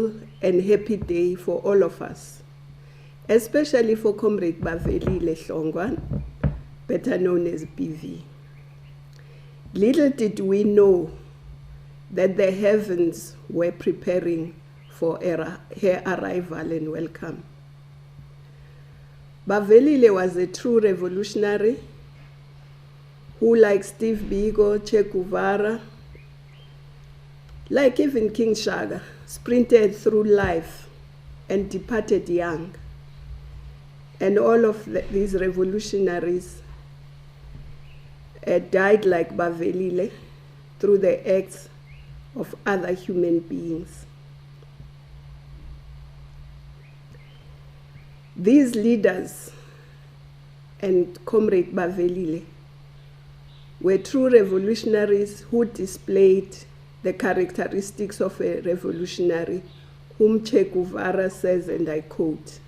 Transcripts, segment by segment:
and happy day for all of us, especially for Comrade Bavelile Hlongwa, better known as BV. Little did we know that the heavens were preparing for her arrival and welcome. Bavelile was a true revolutionary who, like Steve Biko, Che Guevara, like even King Shaka, sprinted through life and departed young. And all of these revolutionaries died like Bavelile through the acts of other human beings. These leaders and Comrade Bavelile were true revolutionaries who displayed the characteristics of a revolutionary, whom Che Guevara says, and I quote,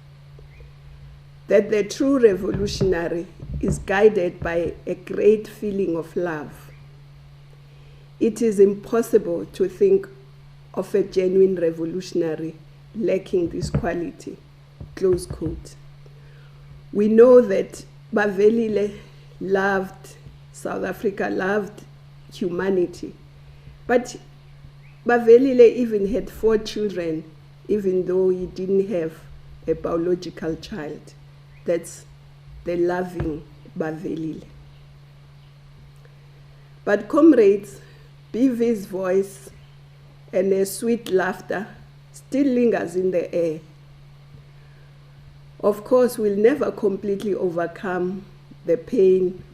that the true revolutionary is guided by a great feeling of love. It is impossible to think of a genuine revolutionary lacking this quality, close quote. We know that Bavelile loved South Africa, loved humanity, but Bavelile even had 4 children, even though he didn't have a biological child. That's the loving Bavelile. But comrades, BV's voice and her sweet laughter still lingers in the air. Of course, we'll never completely overcome the pain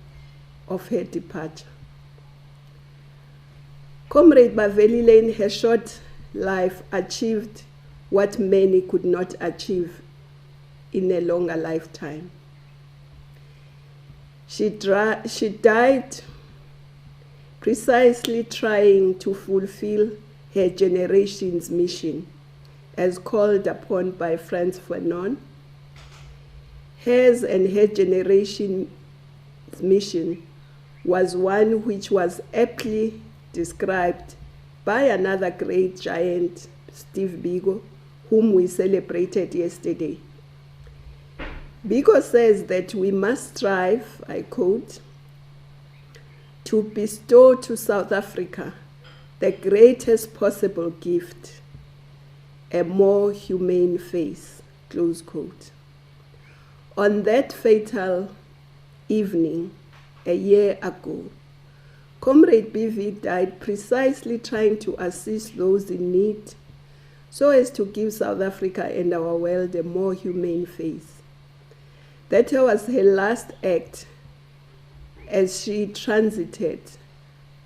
of her departure. Comrade Bavelile in her short life achieved what many could not achieve in a longer lifetime. She died precisely trying to fulfill her generation's mission as called upon by Frantz Fanon. Hers and her generation's mission was one which was aptly described by another great giant, Steve Biko, whom we celebrated yesterday. Biko says that we must strive, I quote, to bestow to South Africa the greatest possible gift, a more humane face, close quote. On that fatal evening, a year ago, Comrade BV died precisely trying to assist those in need so as to give South Africa and our world a more humane face. That was her last act as she transited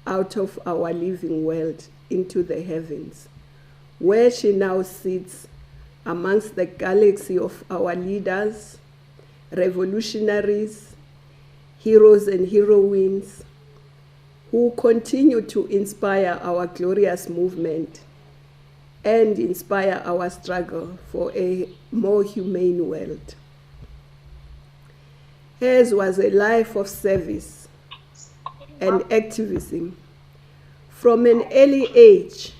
out of our living world into the heavens, where she now sits amongst the galaxy of our leaders, revolutionaries, heroes and heroines, who continue to inspire our glorious movement and inspire our struggle for a more humane world. Hers was a life of service and activism. From an early age,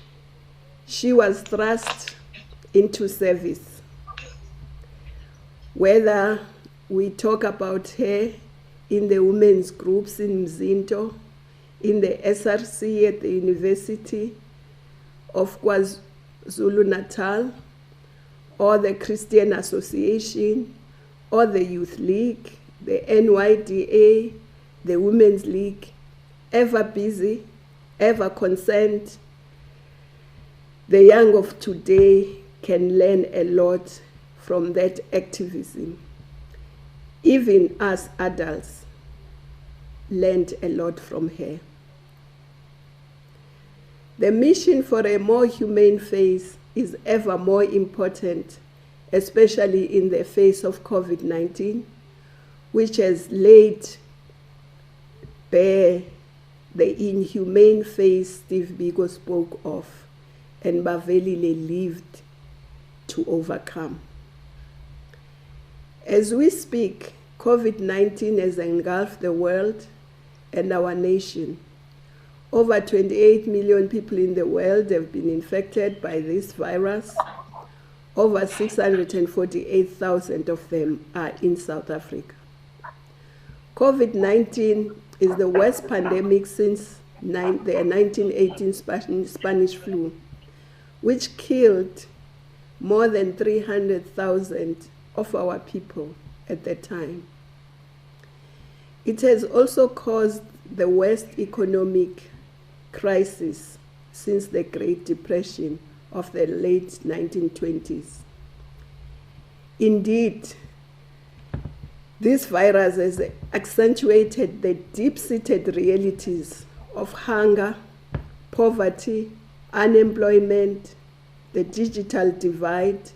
she was thrust into service. Whether we talk about her in the women's groups in Mzinto, in the SRC at the University of KwaZulu-Natal, or the Christian Association, or the Youth League, the NYDA, the Women's League, ever busy, ever concerned, the young of today can learn a lot from that activism. Even us adults learned a lot from her. The mission for a more humane face is ever more important, especially in the face of COVID-19, which has laid bare the inhumane face Steve Biko spoke of and Bavelile lived to overcome. As we speak, COVID-19 has engulfed the world and our nation. Over 28 million people in the world have been infected by this virus, Over 648,000 of them are in South Africa. COVID-19 is the worst pandemic since the 1918 Spanish flu, which killed more than 300,000 of our people at that time. It has also caused the worst economic crisis since the Great Depression of the late 1920s. Indeed, this virus has accentuated the deep-seated realities of hunger, poverty, unemployment, the digital divide,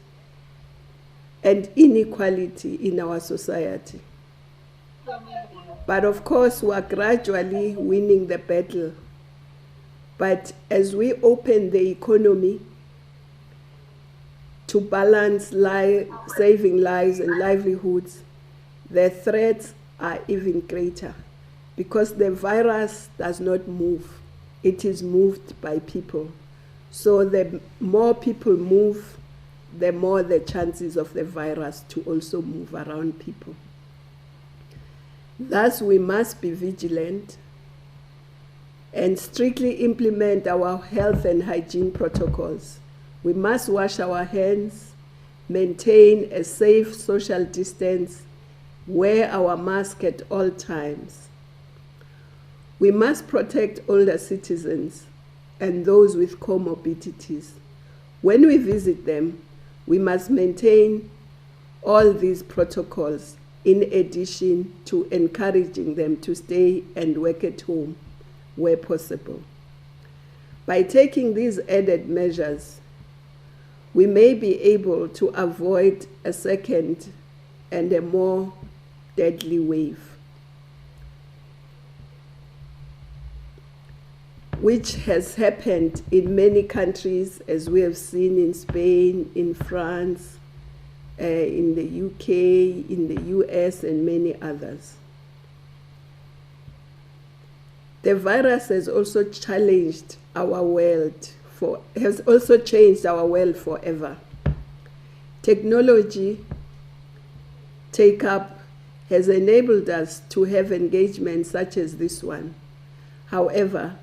and inequality in our society. But of course, we are gradually winning the battle. But as we open the economy to balance saving lives and livelihoods, the threats are even greater because the virus does not move. It is moved by people. So the more people move, the more the chances of the virus to also move around people. Thus, we must be vigilant and strictly implement our health and hygiene protocols. We must wash our hands, maintain a safe social distance, wear our mask at all times. We must protect older citizens and those with comorbidities. When we visit them, we must maintain all these protocols in addition to encouraging them to stay and work at home where possible. By taking these added measures, we may be able to avoid a second and a more deadly wave, which has happened in many countries, as we have seen in Spain, in France, in the UK, in the US, and many others. The virus has also changed our world forever. Technology take-up has enabled us to have engagements such as this one. However,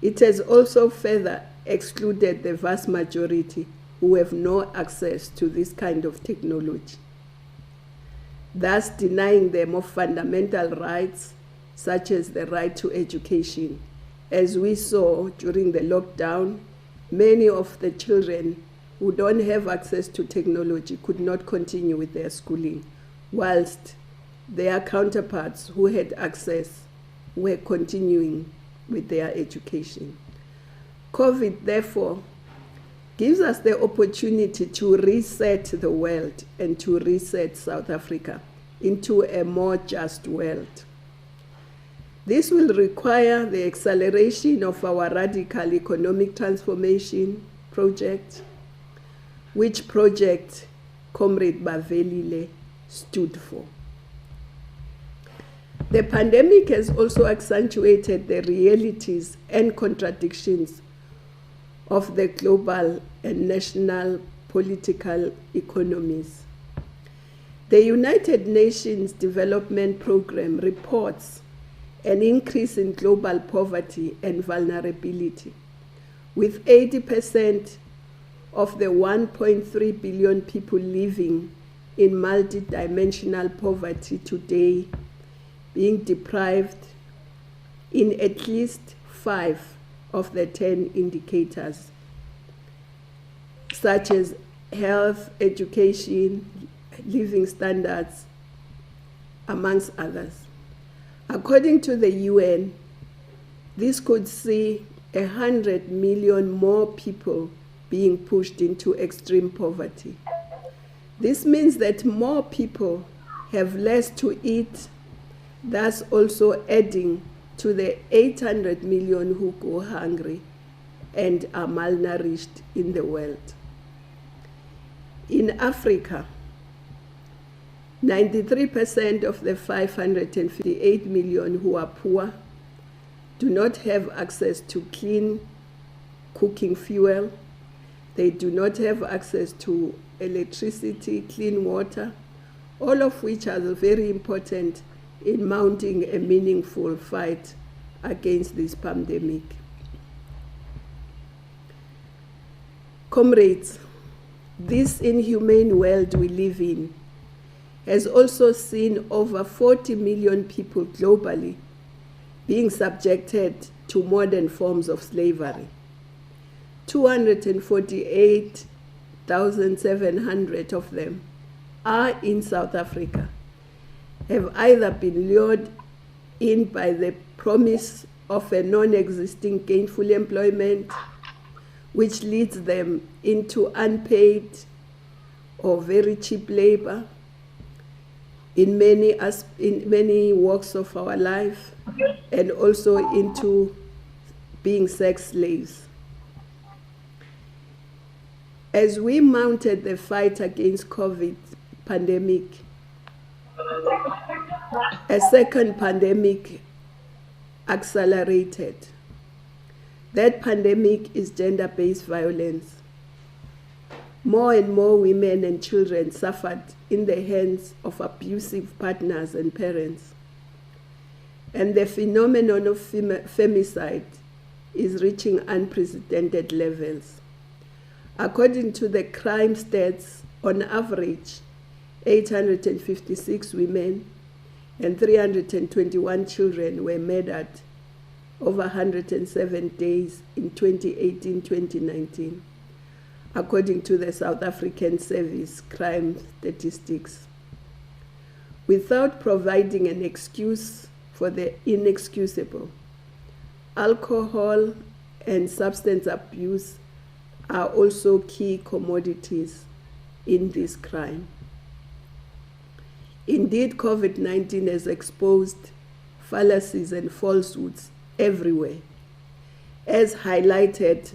it has also further excluded the vast majority who have no access to this kind of technology, thus denying them of fundamental rights such as the right to education. As we saw during the lockdown, many of the children who don't have access to technology could not continue with their schooling, whilst their counterparts who had access were continuing with their education. COVID, therefore, gives us the opportunity to reset the world and to reset South Africa into a more just world. This will require the acceleration of our radical economic transformation project, which project Comrade Bavelile stood for. The pandemic has also accentuated the realities and contradictions of the global and national political economies. The United Nations Development Programme reports an increase in global poverty and vulnerability, with 80% of the 1.3 billion people living in multidimensional poverty today being deprived in at least 5 of the 10 indicators, such as health, education, living standards, amongst others. According to the UN, this could see 100 million more people being pushed into extreme poverty. This means that more people have less to eat, thus also adding to the 800 million who go hungry and are malnourished in the world. In Africa, 93% of the 558 million who are poor do not have access to clean cooking fuel. They do not have access to electricity, clean water, all of which are very important in mounting a meaningful fight against this pandemic. Comrades, this inhumane world we live in has also seen over 40 million people globally being subjected to modern forms of slavery. 248,700 of them are in South Africa, have either been lured in by the promise of a non-existing gainful employment, which leads them into unpaid or very cheap labor in many walks of our life, and also into being sex slaves. As we mounted the fight against COVID pandemic, a second pandemic accelerated. That pandemic is gender-based violence. More and more women and children suffered in the hands of abusive partners and parents. And the phenomenon of femicide is reaching unprecedented levels. According to the crime stats, on average, 856 women and 321 children were murdered over 107 days in 2018-2019, according to the South African Service Crime Statistics. Without providing an excuse for the inexcusable, alcohol and substance abuse are also key commodities in this crime. Indeed, COVID-19 has exposed fallacies and falsehoods everywhere, as highlighted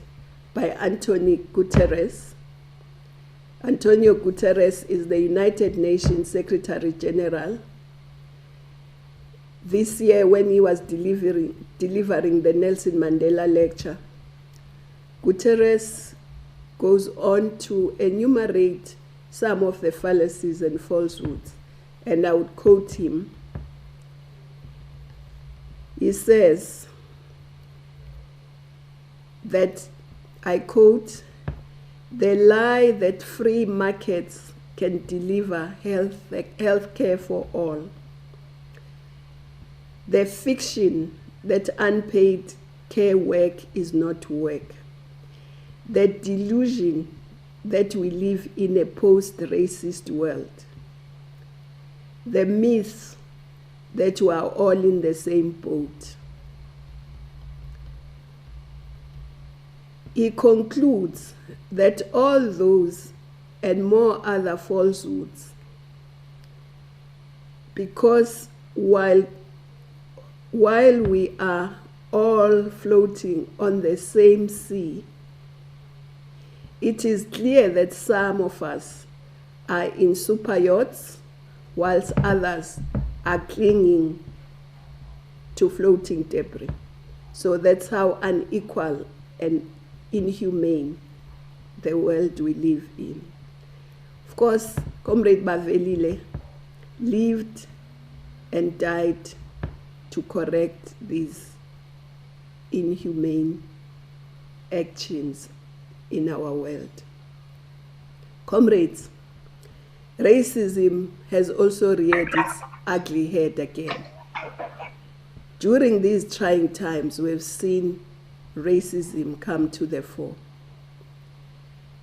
by Antonio Guterres. Antonio Guterres is the United Nations Secretary General. This year, when he was delivering the Nelson Mandela Lecture, Guterres goes on to enumerate some of the fallacies and falsehoods, and I would quote him. He says that, I quote, "The lie that free markets can deliver health care for all. The fiction that unpaid care work is not work. The delusion that we live in a post-racist world. The myth that we are all in the same boat." He concludes that all those and more other falsehoods, because while we are all floating on the same sea, it is clear that some of us are in super yachts, whilst others are clinging to floating debris. So that's how unequal and inhumane the world we live in. Of course, Comrade Bavelile lived and died to correct these inhumane actions in our world. Comrades, racism has also reared its ugly head again. During these trying times, we've seen racism come to the fore.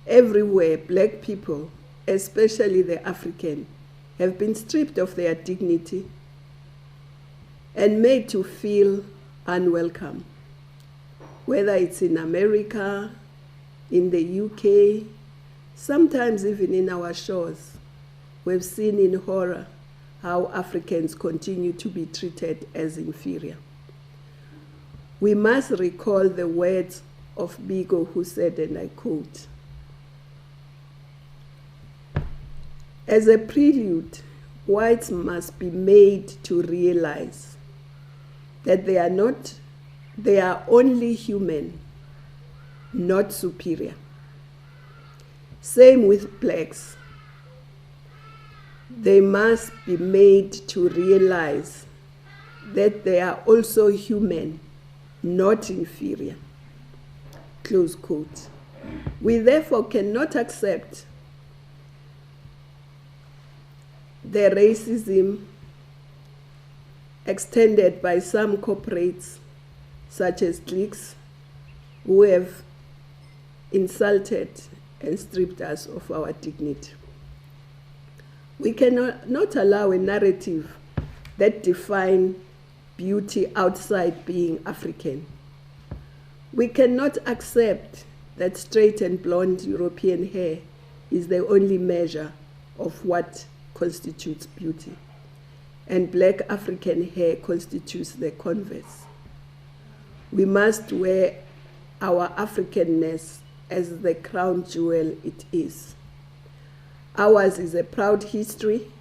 Everywhere, black people, especially the African, have been stripped of their dignity and made to feel unwelcome, whether it's in America, in the UK, sometimes even in our shores. We've seen in horror how Africans continue to be treated as inferior. We must recall the words of Biko, who said, and I quote, "As a prelude, whites must be made to realize that they are only human, not superior. Same with blacks. They must be made to realize that they are also human, not inferior. Close quote. We therefore cannot accept the racism extended by some corporates, such as cliques, who have insulted and stripped us of our dignity. We cannot not allow a narrative that defines beauty outside being African. We cannot accept that straight and blonde European hair is the only measure of what constitutes beauty, and black African hair constitutes the converse. We must wear our Africanness as the crown jewel it is. Ours is a proud history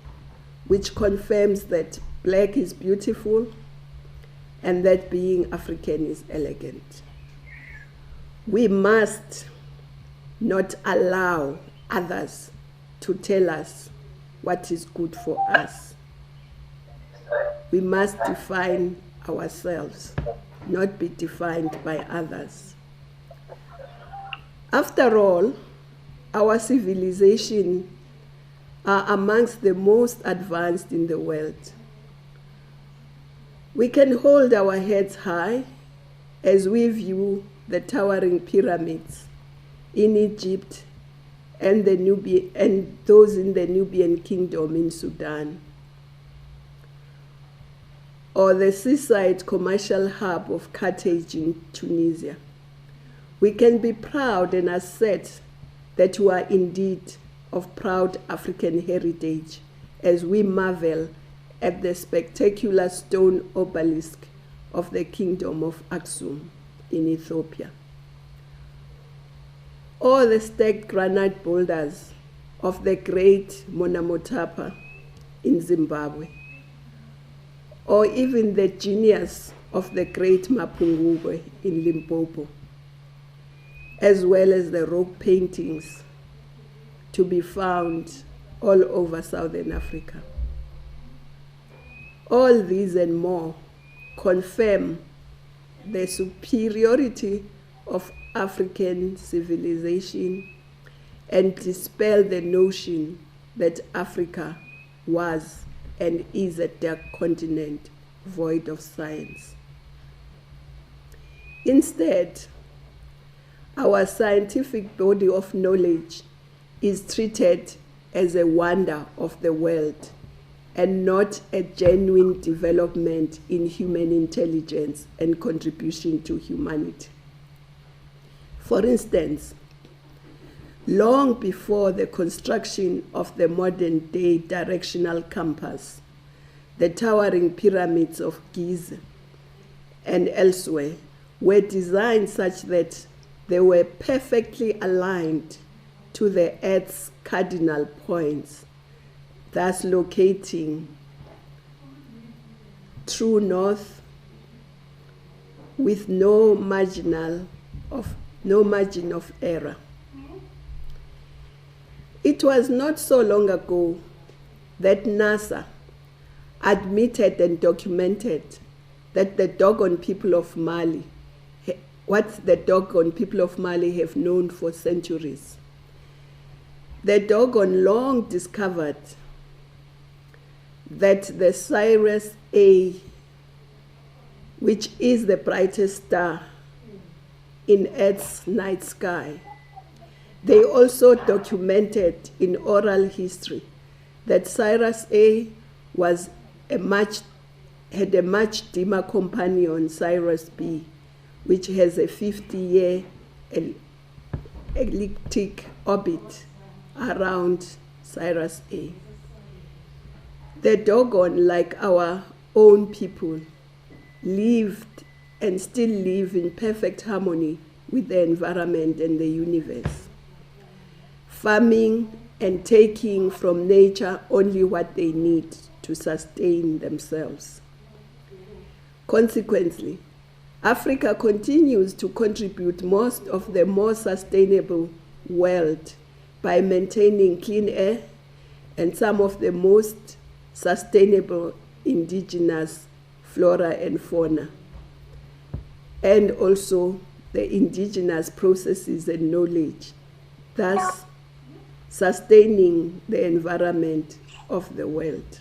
which confirms that black is beautiful and that being African is elegant. We must not allow others to tell us what is good for us. We must define ourselves, not be defined by others. After all, our civilization are amongst the most advanced in the world. We can hold our heads high as we view the towering pyramids in Egypt and those in the Nubian kingdom in Sudan, or the seaside commercial hub of Carthage in Tunisia. We can be proud and assert that we are indeed of proud African heritage as we marvel at the spectacular stone obelisk of the kingdom of Aksum in Ethiopia, or the stacked granite boulders of the great Monomotapa in Zimbabwe, or even the genius of the great Mapungubwe in Limpopo, as well as the rock paintings to be found all over Southern Africa. All these and more confirm the superiority of African civilization and dispel the notion that Africa was and is a dark continent void of science. Instead, our scientific body of knowledge is treated as a wonder of the world and not a genuine development in human intelligence and contribution to humanity. For instance, long before the construction of the modern-day directional compass, the towering pyramids of Giza and elsewhere were designed such that they were perfectly aligned to the Earth's cardinal points, thus locating true north with no margin of error. It was not so long ago that NASA admitted and documented that the Dogon people of Mali, what the Dogon people of Mali have known for centuries. The Dogon long discovered that the Sirius A, which is the brightest star in Earth's night sky, they also documented in oral history that Sirius A had a much dimmer companion, Sirius B, which has a 50-year elliptic orbit around Sirius A. The Dogon, like our own people, lived and still live in perfect harmony with the environment and the universe, farming and taking from nature only what they need to sustain themselves. Consequently, Africa continues to contribute most of the more sustainable world by maintaining clean air and some of the most sustainable indigenous flora and fauna, and also the indigenous processes and knowledge, thus sustaining the environment of the world.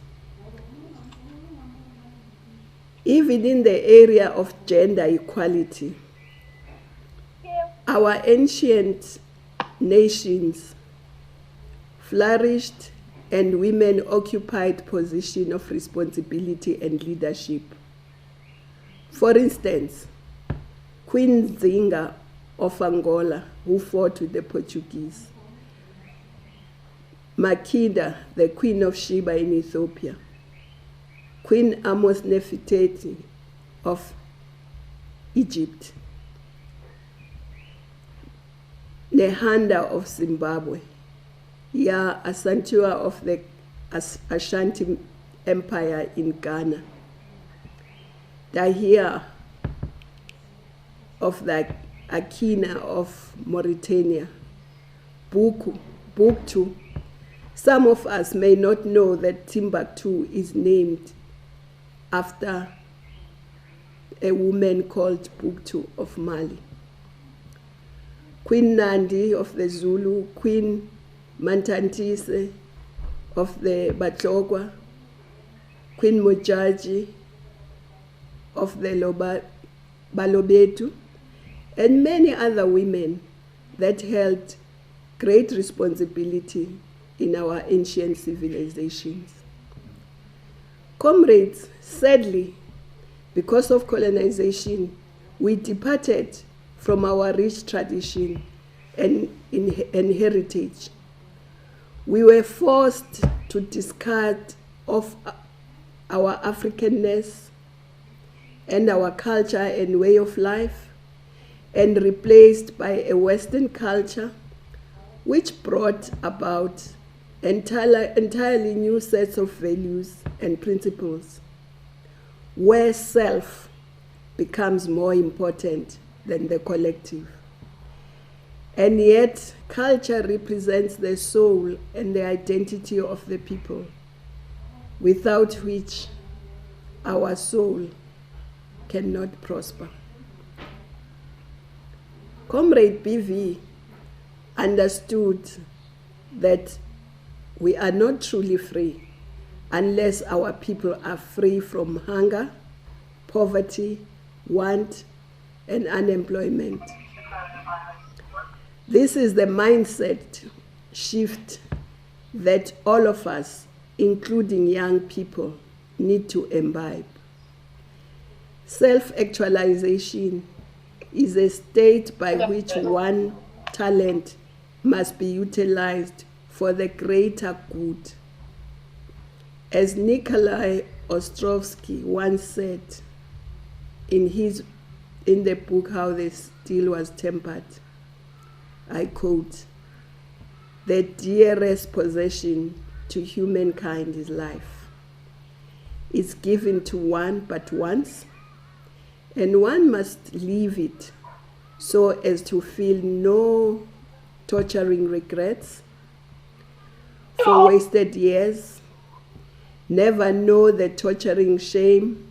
Even in the area of gender equality, our ancient nations flourished and women occupied positions of responsibility and leadership. For instance, Queen Zinga of Angola, who fought with the Portuguese, Makeda, the Queen of Sheba in Ethiopia, Queen Amos Nefertiti of Egypt, Nehanda of Zimbabwe, Ya Asantua of the Ashanti Empire in Ghana, Dahia of the Akina of Mauritania, Buctu. Some of us may not know that Timbuktu is named after a woman called Buctu of Mali. Queen Nandi of the Zulu, Queen Mantantise of the Batlogwa, Queen Mojaji of the Balobedu, and many other women that held great responsibility in our ancient civilizations. Comrades, sadly, because of colonization, we departed from our rich tradition and heritage. We were forced to discard of our Africanness and our culture and way of life, and replaced by a Western culture which brought about entirely new sets of values and principles, where self becomes more important than the collective. And yet, culture represents the soul and the identity of the people, without which our soul cannot prosper. Comrade BV understood that we are not truly free unless our people are free from hunger, poverty, want, and unemployment. This is the mindset shift that all of us, including young people, need to imbibe. Self-actualization is a state by which one talent must be utilized for the greater good. As Nikolai Ostrovsky once said in the book How the Steel Was Tempered, I quote, "The dearest possession to humankind is life. It's given to one but once, and one must live it so as to feel no torturing regrets for wasted years, never know the torturing shame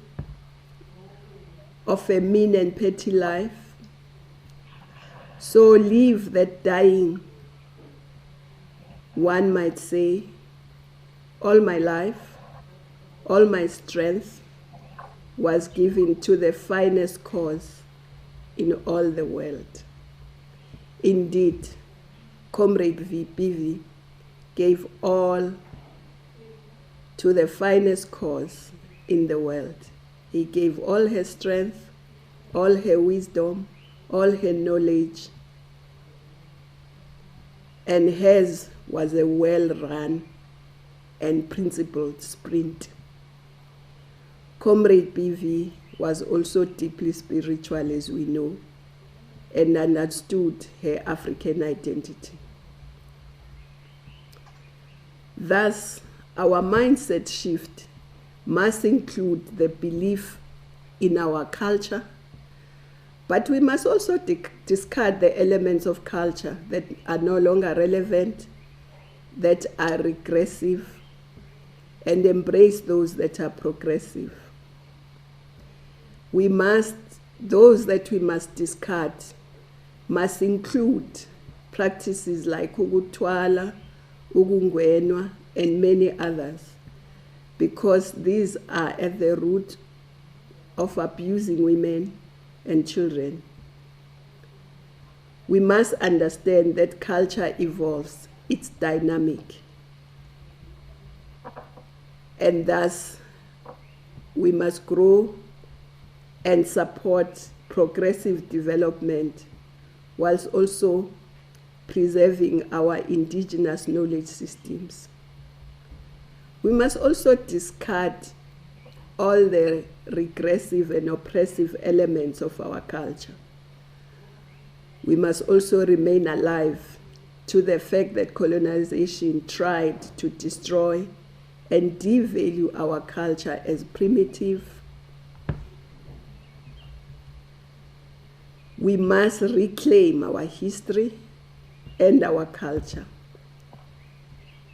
of a mean and petty life. So live that dying, one might say, all my life, all my strength was given to the finest cause in all the world." Indeed, Comrade BV gave all to the finest cause in the world. He gave all her strength, all her wisdom, all her knowledge, and hers was a well-run and principled sprint. Comrade BV was also deeply spiritual, as we know, and understood her African identity. Thus, our mindset shift must include the belief in our culture, but we must also discard the elements of culture that are no longer relevant that are regressive and embrace those that are progressive. Those that we must discard must include practices like ukutwala, ukungwenwa, and many others, because these are at the root of abusing women and children. We must understand that culture evolves, it's dynamic, and thus we must grow and support progressive development whilst also preserving our indigenous knowledge systems. We must also discard all the regressive and oppressive elements of our culture. We must also remain alive to the fact that colonization tried to destroy and devalue our culture as primitive. We must reclaim our history and our culture.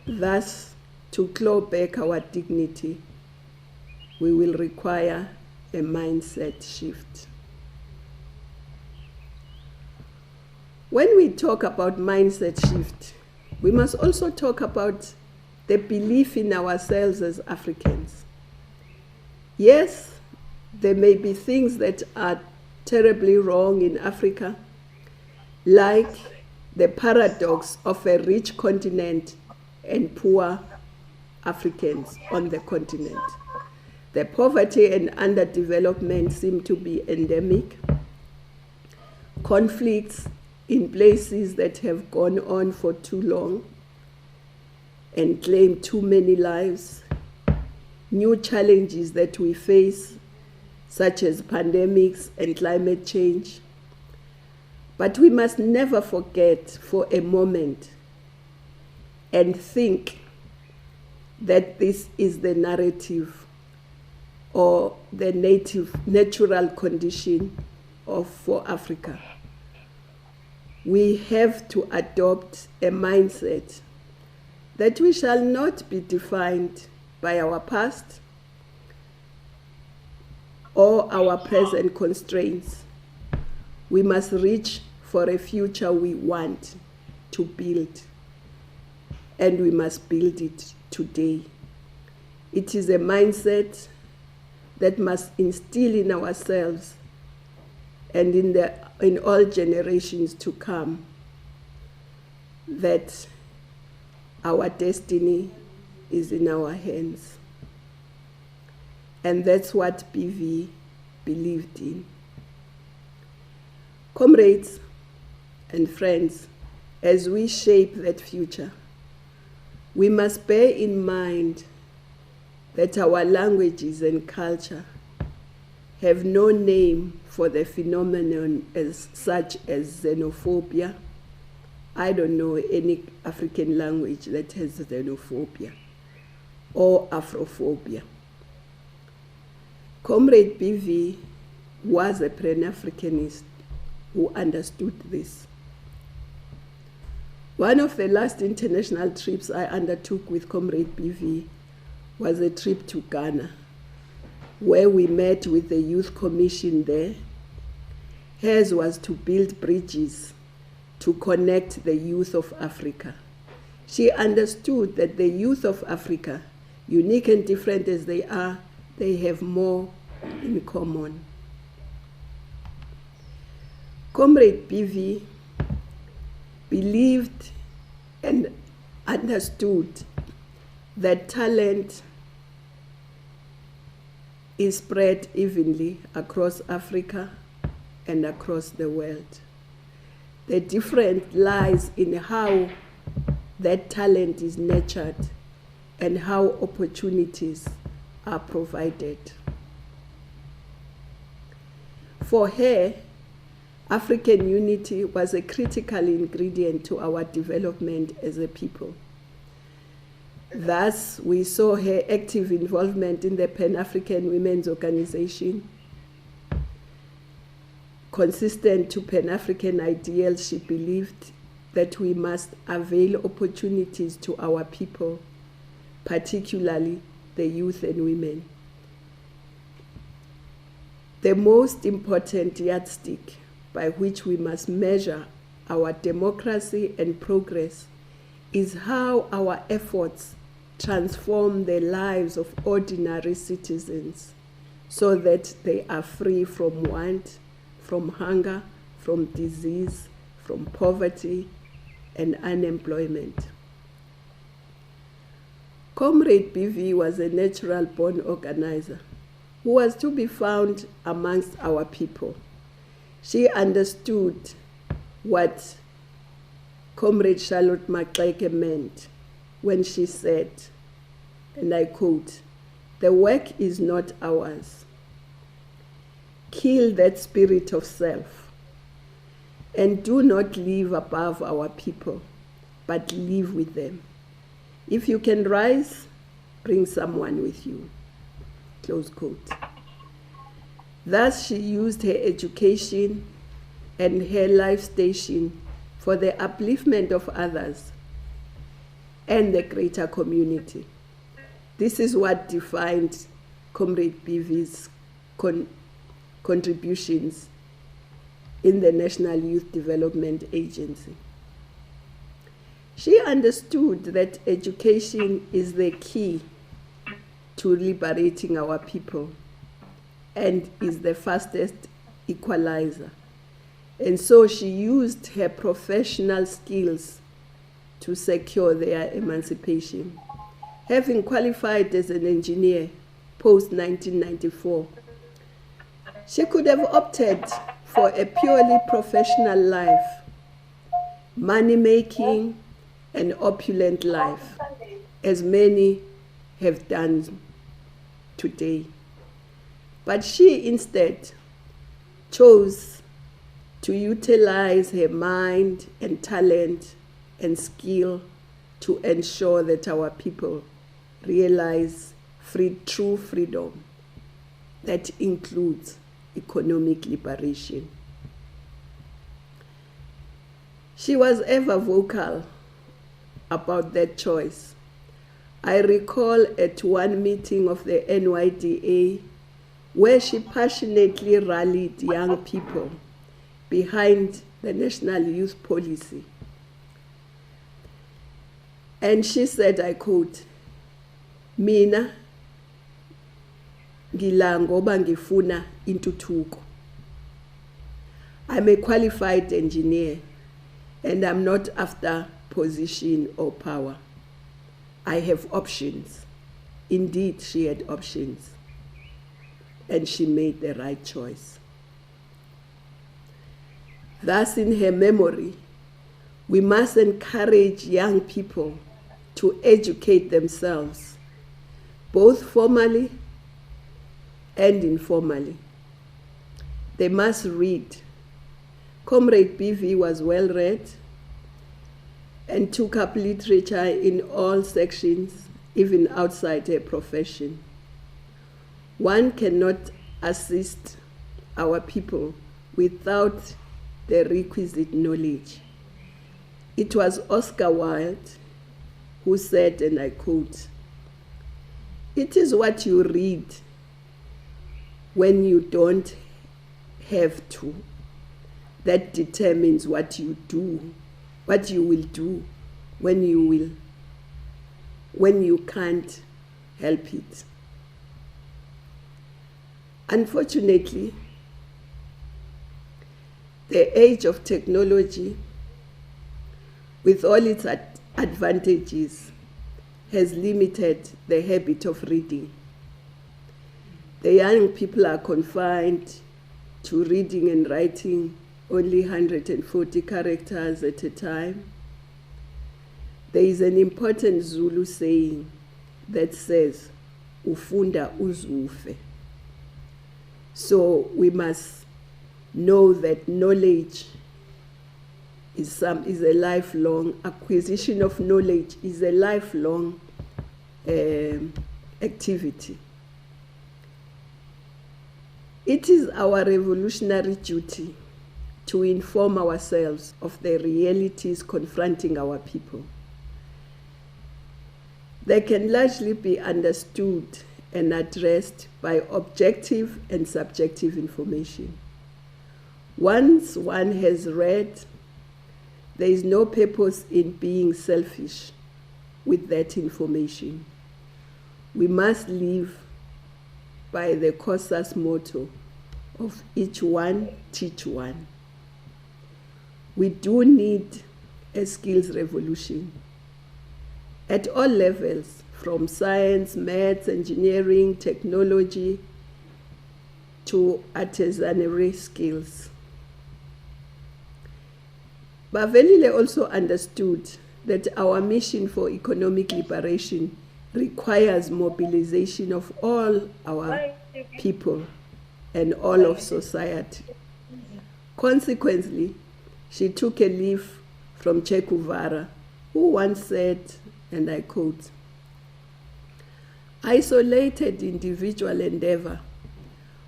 Thus, to claw back our dignity, we will require a mindset shift. When we talk about mindset shift, we must also talk about the belief in ourselves as Africans. Yes, there may be things that are terribly wrong in Africa, like the paradox of a rich continent and poor Africans on the continent. The poverty and underdevelopment seem to be endemic. Conflicts in places that have gone on for too long and claim too many lives. New challenges that we face, such as pandemics and climate change. But we must never forget for a moment and think that this is the narrative or the natural condition for Africa. We have to adopt a mindset that we shall not be defined by our past or our present constraints. We must reach for a future we want to build, and we must build it today. It is a mindset that must instill in ourselves and in all generations to come that our destiny is in our hands. And that's what BV believed in. Comrades and friends, as we shape that future, we must bear in mind that our languages and culture have no name for the phenomenon such as xenophobia. I don't know any African language that has xenophobia or Afrophobia. Comrade BV was a Pan-Africanist who understood this. One of the last international trips I undertook with Comrade BV was a trip to Ghana, where we met with the Youth Commission there. Hers was to build bridges to connect the youth of Africa. She understood that the youth of Africa, unique and different as they are, they have more in common. Comrade BV believed and understood that talent is spread evenly across Africa and across the world. The difference lies in how that talent is nurtured and how opportunities are provided. For her, African unity was a critical ingredient to our development as a people. Thus, we saw her active involvement in the Pan-African Women's Organization. Consistent to Pan-African ideals, she believed that we must avail opportunities to our people, particularly the youth and women. The most important yardstick by which we must measure our democracy and progress is how our efforts transform the lives of ordinary citizens so that they are free from want, from hunger, from disease, from poverty, and unemployment. Comrade BV was a natural-born organizer who was to be found amongst our people. She understood what Comrade Charlotte Maxeke meant when she said, and I quote, "The work is not ours. Kill that spirit of self and do not live above our people, but live with them. If you can rise, bring someone with you." Close quote. Thus, she used her education and her life station for the upliftment of others and the greater community. This is what defined Comrade BV's contributions in the National Youth Development Agency. She understood that education is the key to liberating our people and is the fastest equalizer. And so she used her professional skills to secure their emancipation. Having qualified as an engineer post-1994, she could have opted for a purely professional life, money-making, and opulent life, as many have done today. But she instead chose to utilize her mind and talent and skill to ensure that our people realize true freedom that includes economic liberation. She was ever vocal about that choice. I recall at one meeting of the NYDA where she passionately rallied young people behind the National Youth Policy. And she said, I quote, "Mina ngila ngoba ngifuna intuthuko. I'm a qualified engineer and I'm not after position or power. I have options." Indeed, she had options. And she made the right choice. Thus, in her memory, we must encourage young people to educate themselves, both formally and informally. They must read. Comrade BV was well read and took up literature in all sections, even outside her profession. One cannot assist our people without the requisite knowledge. It was Oscar Wilde who said, and I quote, "It is what you read when you don't have to that determines what you will do when you can't help it." Unfortunately, the age of technology, with all its advantages, has limited the habit of reading. The young people are confined to reading and writing only 140 characters at a time. There is an important Zulu saying that says, "Ufunda uzufe." So we must know that knowledge is a lifelong acquisition of knowledge, is a lifelong activity. It is our revolutionary duty to inform ourselves of the realities confronting our people. They can largely be understood and addressed by objective and subjective information. Once one has read, there is no purpose in being selfish with that information. We must live by the COSA's motto of each one, teach one. We do need a skills revolution at all levels, from science, maths, engineering, technology, to artisanry skills. Bavelile also understood that our mission for economic liberation requires mobilization of all our people and all of society. Consequently, she took a leaf from Che Guevara, who once said, and I quote, "Isolated individual endeavor,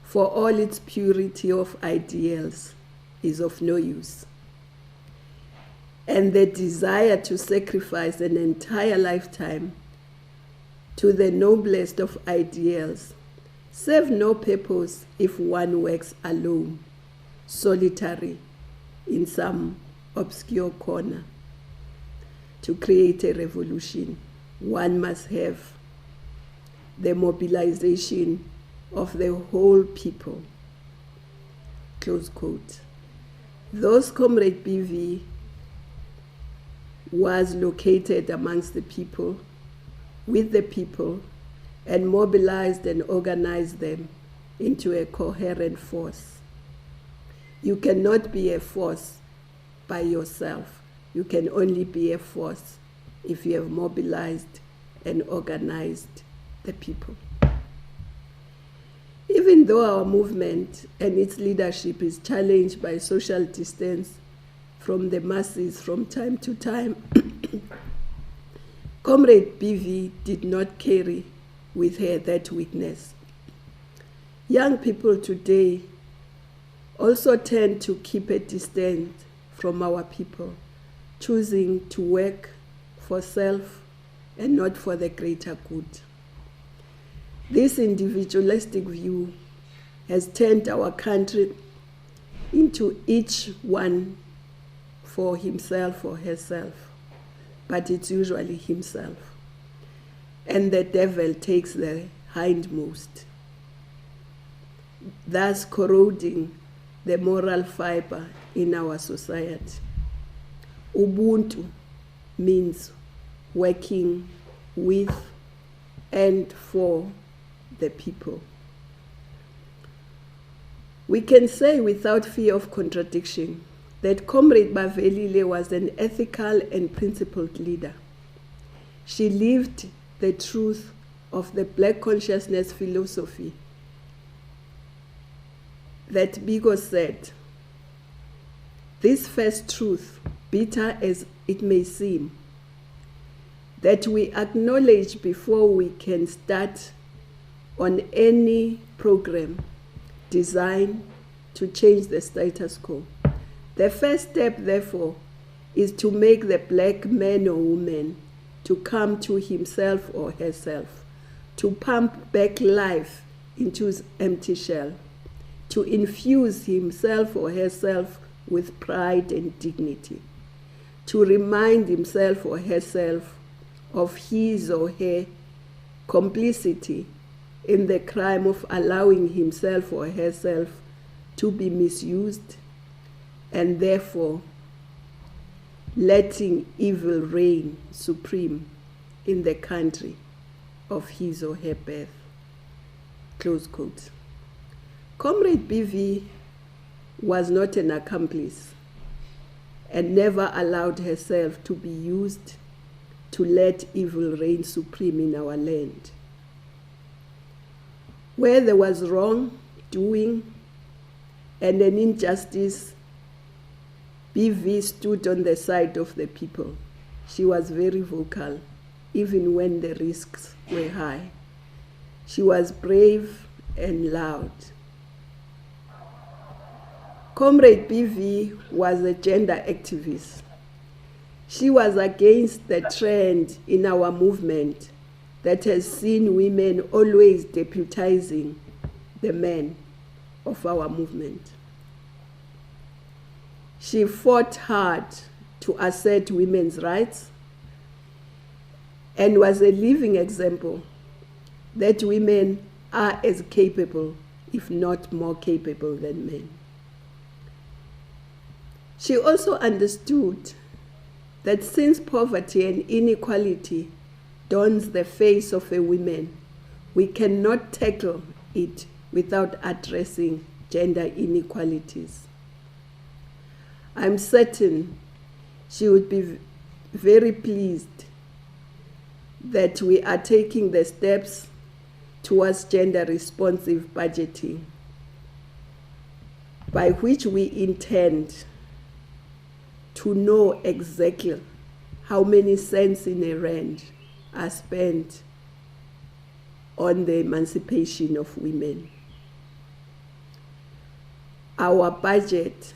for all its purity of ideals, is of no use. And the desire to sacrifice an entire lifetime to the noblest of ideals serve no purpose if one works alone, solitary, in some obscure corner. To create a revolution, one must have the mobilization of the whole people." Close quote. Thus, Comrade BV was located amongst the people, with the people, and mobilized and organized them into a coherent force. You cannot be a force by yourself. You can only be a force if you have mobilized and organized the people. Even though our movement and its leadership is challenged by social distance from the masses from time to time, Comrade BV did not carry with her that weakness. Young people today also tend to keep a distance from our people, choosing to work for self and not for the greater good. This individualistic view has turned our country into each one for himself or herself, but it's usually himself. And the devil takes the hindmost, thus corroding the moral fiber in our society. Ubuntu means working with and for the people. We can say without fear of contradiction that Comrade Bavelile was an ethical and principled leader. She lived the truth of the Black consciousness philosophy that Biko said, "This first truth, bitter as it may seem, that we acknowledge before we can start on any program designed to change the status quo. The first step, therefore, is to make the Black man or woman to come to himself or herself, to pump back life into his empty shell, to infuse himself or herself with pride and dignity, to remind himself or herself of his or her complicity in the crime of allowing himself or herself to be misused, and therefore letting evil reign supreme in the country of his or her birth." Close quote. Comrade BV was not an accomplice and never allowed herself to be used to let evil reign supreme in our land. Where there was wrong doing and an injustice, BV stood on the side of the people. She was very vocal, even when the risks were high. She was brave and loud. Comrade BV was a gender activist. She was against the trend in our movement that has seen women always deputizing the men of our movement. She fought hard to assert women's rights and was a living example that women are as capable, if not more capable, than men. She also understood that since poverty and inequality dons the face of a woman, we cannot tackle it without addressing gender inequalities. I'm certain she would be very pleased that we are taking the steps towards gender responsive budgeting, by which we intend to know exactly how many cents in a rand are spent on the emancipation of women. Our budget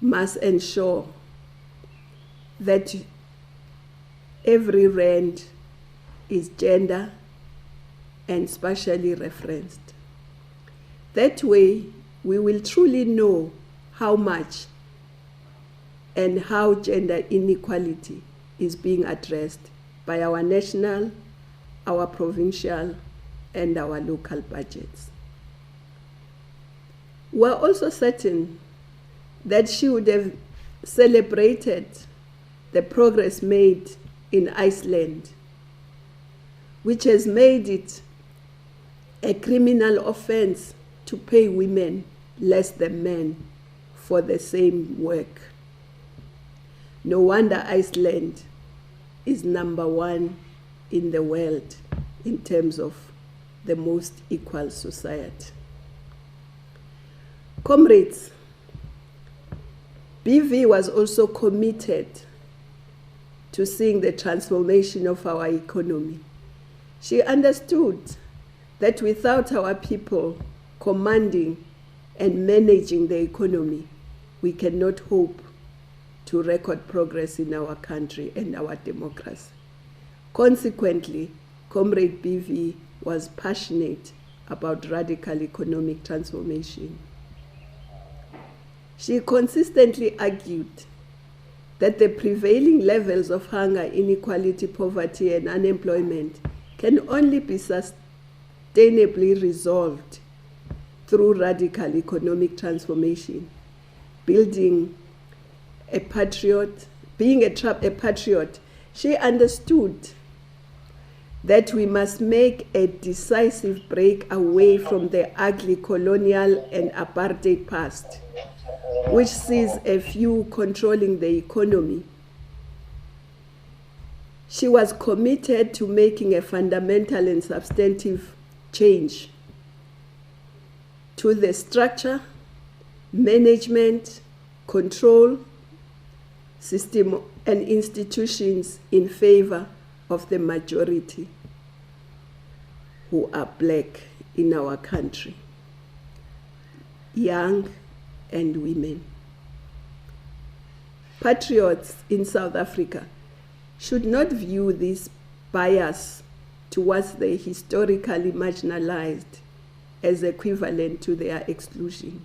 must ensure that every rand is gender and spatially referenced. That way, we will truly know how much and how gender inequality is being addressed by our national, our provincial, and our local budgets. We're also certain that she would have celebrated the progress made in Iceland, which has made it a criminal offense to pay women less than men for the same work. No wonder Iceland is #1 in the world in terms of the most equal society. Comrades, BV was also committed to seeing the transformation of our economy. She understood that without our people commanding and managing the economy, we cannot hope to record progress in our country and our democracy. Consequently, Comrade BV was passionate about radical economic transformation. She consistently argued that the prevailing levels of hunger, inequality, poverty, and unemployment can only be sustainably resolved through radical economic transformation, being a patriot. She understood that we must make a decisive break away from the ugly colonial and apartheid past, which sees a few controlling the economy. She was committed to making a fundamental and substantive change to the structure, management, control, system, and institutions in favor of the majority who are black in our country, young and women. Patriots in South Africa should not view this bias towards the historically marginalized as equivalent to their exclusion.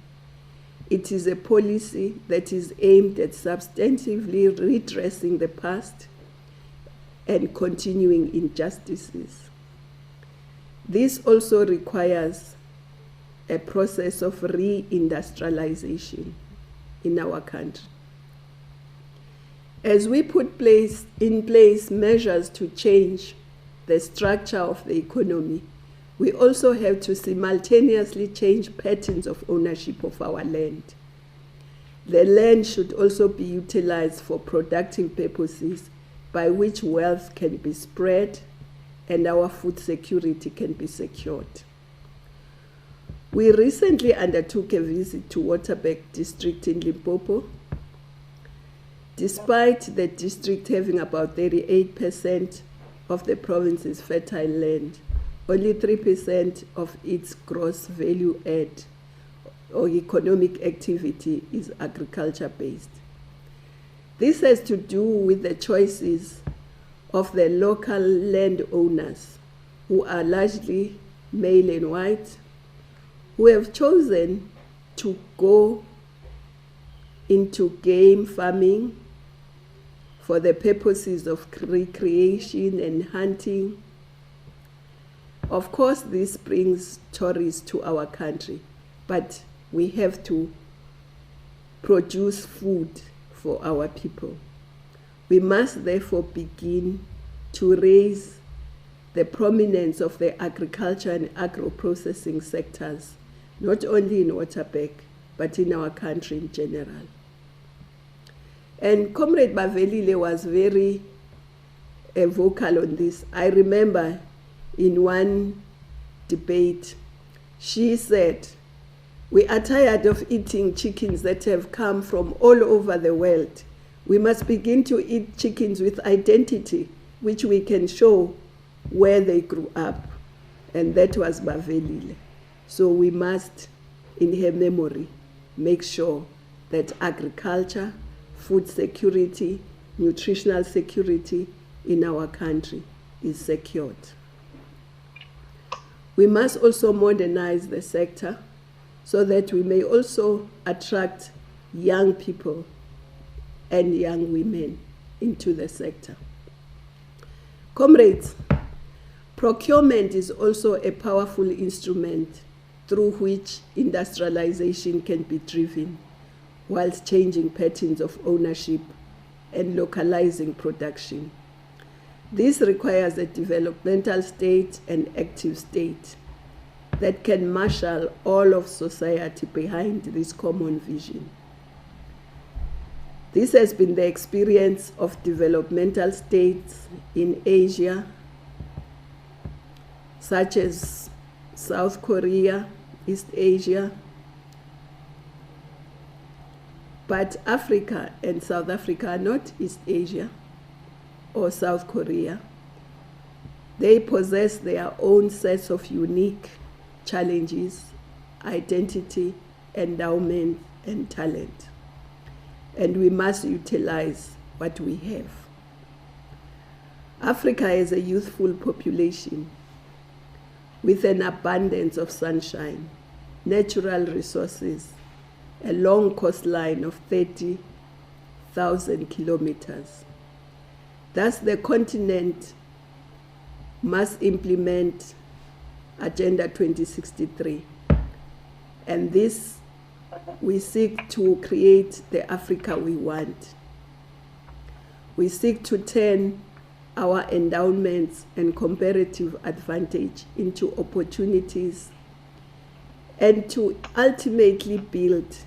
It is a policy that is aimed at substantively redressing the past and continuing injustices. This also requires a process of re-industrialization in our country. As we put in place measures to change the structure of the economy, we also have to simultaneously change patterns of ownership of our land. The land should also be utilized for productive purposes by which wealth can be spread and our food security can be secured. We recently undertook a visit to Waterberg district in Limpopo. Despite the district having about 38% of the province's fertile land, only 3% of its gross value add or economic activity is agriculture-based. This has to do with the choices of the local landowners, who are largely male and white, who have chosen to go into game farming for the purposes of recreation and hunting. Of course, this brings tourists to our country, but we have to produce food for our people. We must therefore begin to raise the prominence of the agriculture and agro-processing sectors, not only in Waterberg, but in our country in general. And Comrade Bavelile was very vocal on this. I remember in one debate, she said, "We are tired of eating chickens that have come from all over the world. We must begin to eat chickens with identity, which we can show where they grew up." And that was Bavelile. So we must, in her memory, make sure that agriculture, food security, nutritional security in our country is secured. We must also modernize the sector so that we may also attract young people and young women into the sector. Comrades, procurement is also a powerful instrument through which industrialization can be driven, whilst changing patterns of ownership and localizing production. This requires a developmental state and active state that can marshal all of society behind this common vision. This has been the experience of developmental states in Asia, such as South Korea, East Asia, but Africa and South Africa are not East Asia or South Korea. They possess their own sets of unique challenges, identity, endowment, and talent. And we must utilize what we have. Africa is a youthful population with an abundance of sunshine, natural resources, a long coastline of 30,000 kilometers. Thus, the continent must implement Agenda 2063. And this, we seek to create the Africa we want. We seek to turn our endowments and comparative advantage into opportunities, and to ultimately build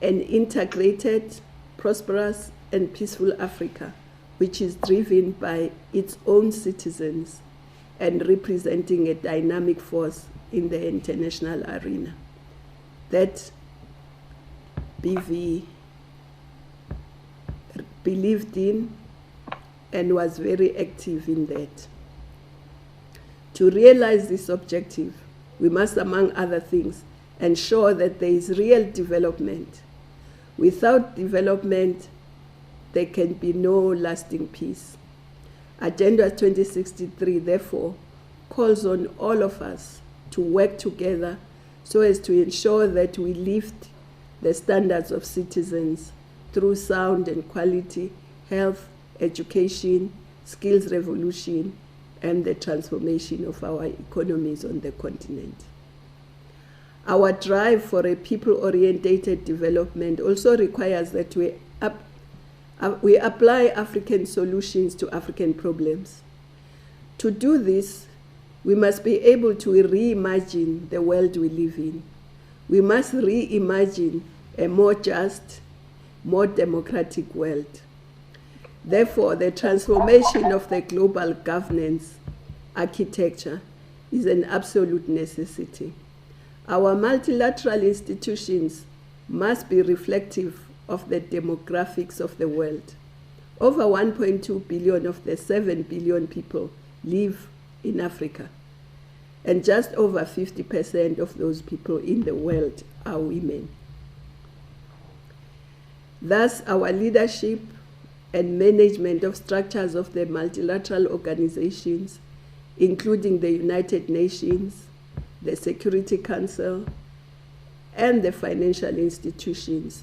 an integrated, prosperous, and peaceful Africa, which is driven by its own citizens and representing a dynamic force in the international arena. That BV believed in and was very active in that. To realize this objective, we must, among other things, ensure that there is real development. Without development, there can be no lasting peace. Agenda 2063, therefore, calls on all of us to work together so as to ensure that we lift the standards of citizens through sound and quality health, education, skills revolution, and the transformation of our economies on the continent. Our drive for a people-oriented development also requires that we apply African solutions to African problems. To do this, we must be able to reimagine the world we live in. We must reimagine a more just, more democratic world. Therefore, the transformation of the global governance architecture is an absolute necessity. Our multilateral institutions must be reflective of the demographics of the world. Over 1.2 billion of the 7 billion people live in Africa. and just over 50% of those people in the world are women. Thus, our leadership and management of structures of the multilateral organizations, including the United Nations, the Security Council, and the financial institutions,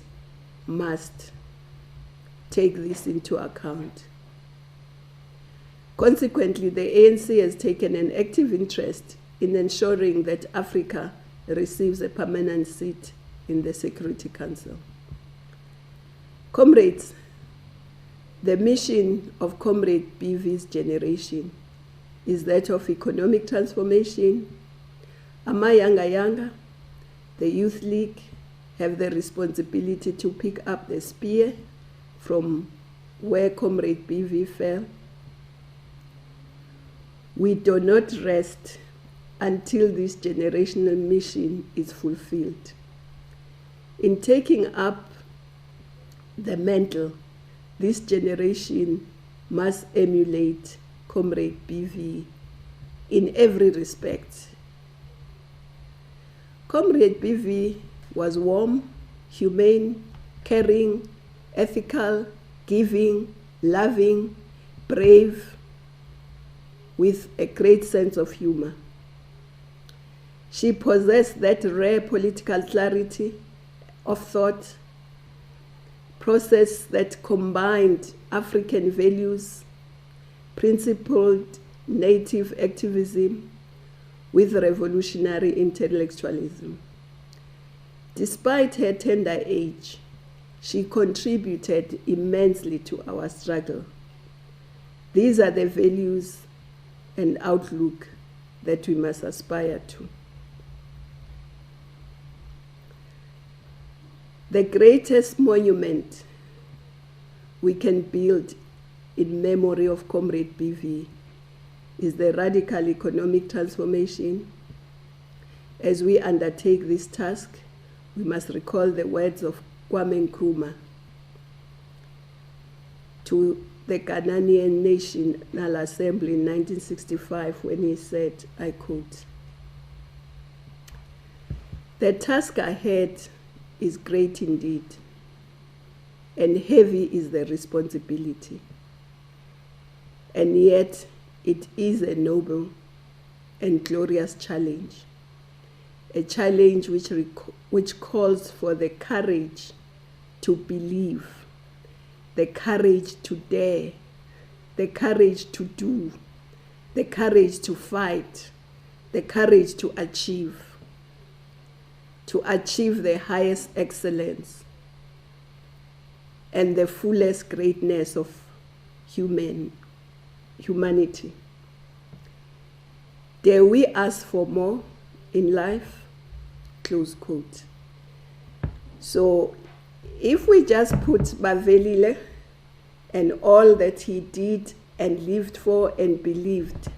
must take this into account. Consequently, the ANC has taken an active interest in ensuring that Africa receives a permanent seat in the Security Council. Comrades, the mission of Comrade BV's generation is that of economic transformation. Amayanga Yanga, the Youth League, have the responsibility to pick up the spear from where Comrade BV fell. We do not rest until this generational mission is fulfilled. In taking up the mantle, this generation must emulate Comrade BV in every respect. Comrade BV was warm, humane, caring, ethical, giving, loving, brave, with a great sense of humor. She possessed that rare political clarity of thought, process that combined African values, principled native activism with revolutionary intellectualism. Despite her tender age, she contributed immensely to our struggle. These are the values and outlook that we must aspire to. The greatest monument we can build in memory of Comrade BV is the radical economic transformation. As we undertake this task, we must recall the words of Kwame Nkrumah to the Ghanaian National Assembly in 1965 when he said, I quote, "The task ahead is great indeed, and heavy is the responsibility. And yet it is a noble and glorious challenge, a challenge which calls for the courage to believe, the courage to dare, the courage to do, the courage to fight, the courage to achieve the highest excellence and the fullest greatness of humanity. Dare we ask for more in life?" Close quote. So if we just put Bavelile and all that he did and lived for and believed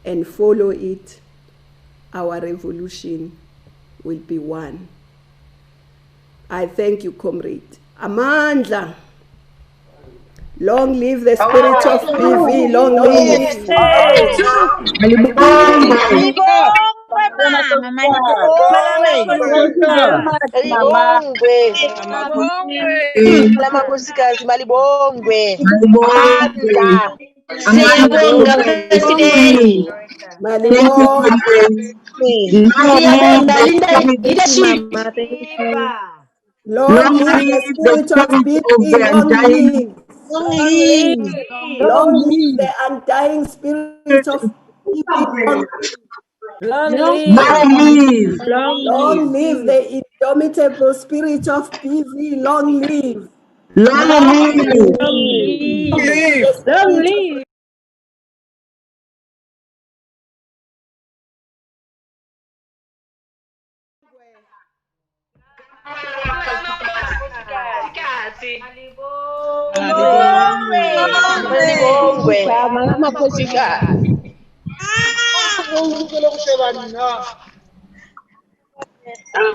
and follow it, our revolution will be won. I thank you, comrade. Amandla. Long live the spirit of BV, long live. Siyabonga President. Malibong. Siyabonga leadership. Long live the spirit of BV, long live. Long live the undying spirit of BV, long live. Long live the indomitable spirit of BV, long live. Long live.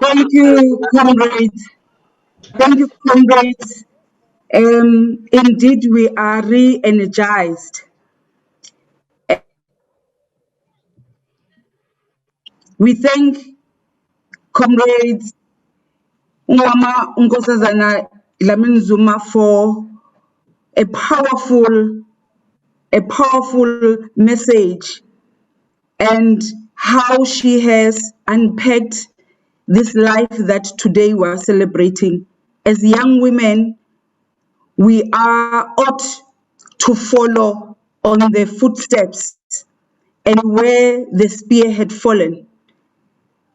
Thank you, comrades. Thank you, comrades. Indeed, we are re-energized. We thank comrades Mama Nkosazana Dlamini Zuma for a powerful message and how she has unpacked this life that today we are celebrating. As young women, we ought to follow on the footsteps and where the spear had fallen.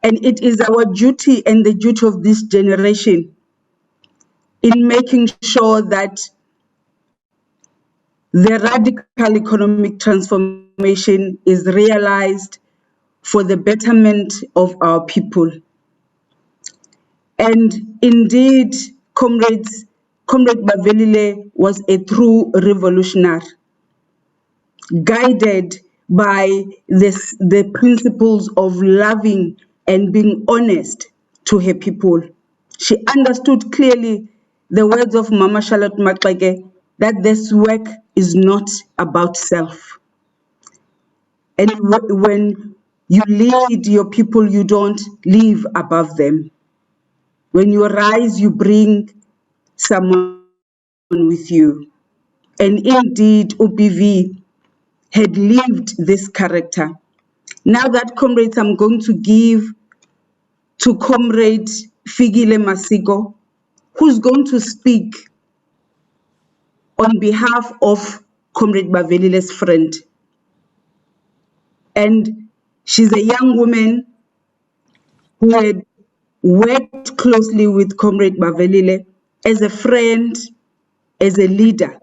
And it is our duty and the duty of this generation in making sure that the radical economic transformation is realized for the betterment of our people. And indeed, Comrade Bavelile was a true revolutionary, guided by the principles of loving and being honest to her people. She understood clearly the words of Mama Charlotte Maxeke, that this work is not about self. And when you lead your people, you don't live above them. When you rise, you bring someone with you. And indeed, OPV had lived this character. Now that, comrades, I'm going to give to Comrade Fikile Masiko, who's going to speak on behalf of Comrade Bavelile's friend. And she's a young woman who had worked closely with Comrade Bavelile as a friend, as a leader.